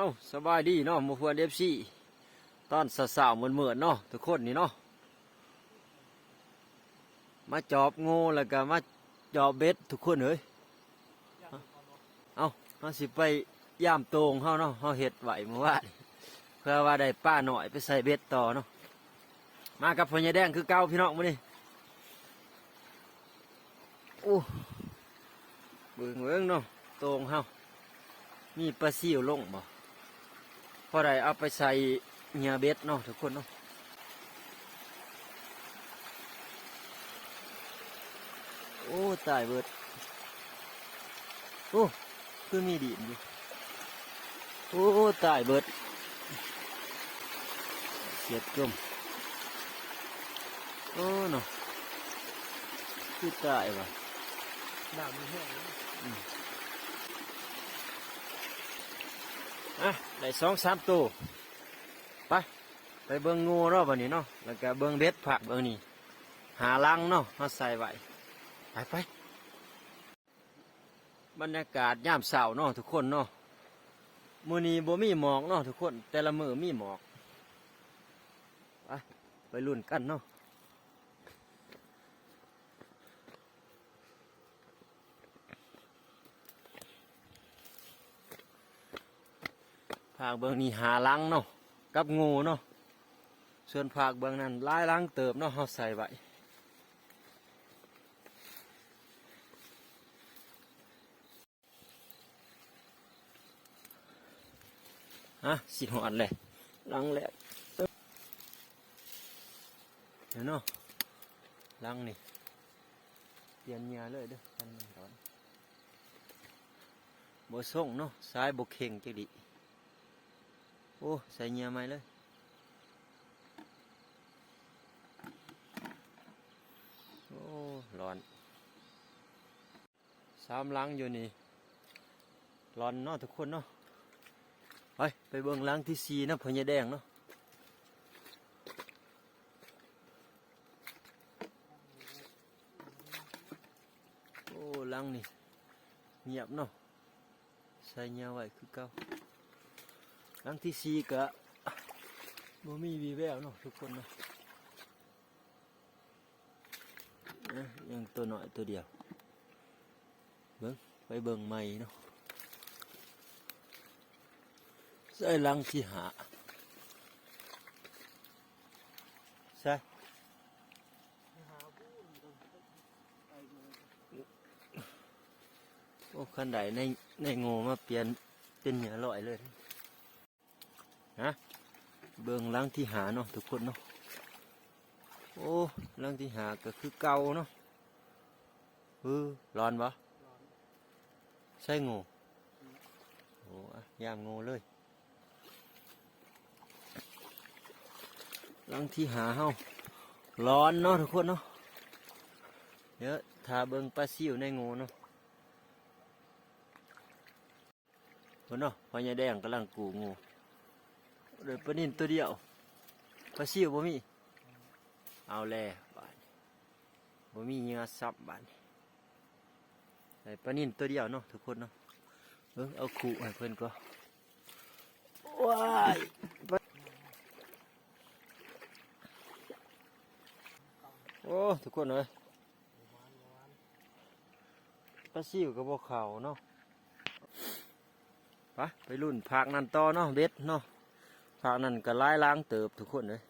เอาสบายดีเนาะหมู่เพื่อนFCตอนสาวๆเหมือนๆเนาะทุกคนนี่เนาะมาจอบงูแล้วก็มาจอบเบ็ดทุกคนเอ้ยเอาสิไปย่ามโตงเฮาเนาะเฮาเฮ็ดไหวเมื่อวานเพื่อว่าได้ป้าหน่อยไปใส่เบ็ดต่อเนาะมากับพ่อใหญ่แดงคือเก่าพี่น้องมื้อนี้โอ้เบิ่งเนาะโตงเฮามีปลาซิวลงบ่พอได้เอาไปใส่เหยื่อเบ็ดเนาะทุกคนเนาะโอ้ตายเบิดโอ้คือมีดินอยู่โอ้ตายเบิดเสียดจมโอ้เนาะคือตายว่ะด่ามันแห้งได้2-3ตัวไปเบิ่งงูเนาะวันนี้เนาะแล้วก็เบิ่งเบ็ดผักเบิ่งนี่หาลังเนาะมาใส่ไว้ไปบรรยากาศยามเช้าเนาะทุกคนเนาะมื้อนี้บ่มีหมอกเนาะทุกคนแต่ละมื้อมีหมอกไปลุ้นกันเนาะภาคเบิ่งนี่หาลังเนาะกับงูเนาะส่วนภาคเบิ่งนั้นหลายลังเติบเนาะเฮาใส่ไว้สิหอดเลยลังแหลกเดี๋ยวเนาะลังนี่เปลี่ยนเหยื่อเลยเด้อกันมันร้อนบ่ส่งเนาะสายบ่เข่งจักดิโอ้ใส่เหยื่อใหม่เลยโอ้ร้อน3ลังอยู่นี่ร้อนเนาะทุกคนเนาะไปเบิ่งลังที่4นะพ่อใหญ่แดงเนาะโอ้ลังนี่เงียบเนาะใส่เหยื่อไว้คือเก่าลังที่4ก็บ่มีวีแววเนาะทุกคนเนาะยังตัวน้อยตัวเดียวไปเบิ่งใหม่เนาะใส่ลังที่5ใช่โอ้คันใดในงูมาเปลี่ยนเป็นเหยื่อลอยเลยเบิ่งลังที่5เนาะทุกคนเนาะโอ้ลังที่5ก็คือเก่าเนาะร้อนปะใช่งูโอ้ยามงูเลยลังที่5เฮาร้อนเนาะทุกคนเนาะเดี๋ยวถ้าเบิ่งปลาซิวในงูเนาะคนเนาะพ่อใหญ่แดงกำลังกูงูเดี๋ยวปลานิ่นตัวเดียวปลาซิวบ่มีเอาแล่บาดบ่มีเหยื่อซับบาดได้ปลานิ่นตัวเดียวเนาะทุกคนเนาะเอาขู่ให้เพิ่นก็ว้ายโอ้ทุกคนเลยปลาซิวกับบ่เข่าเนาะไปรุ่นผักนั่นต่อเนาะเบ็ดเนาะผักนั่นก็ล้างเติบทุกคนเลย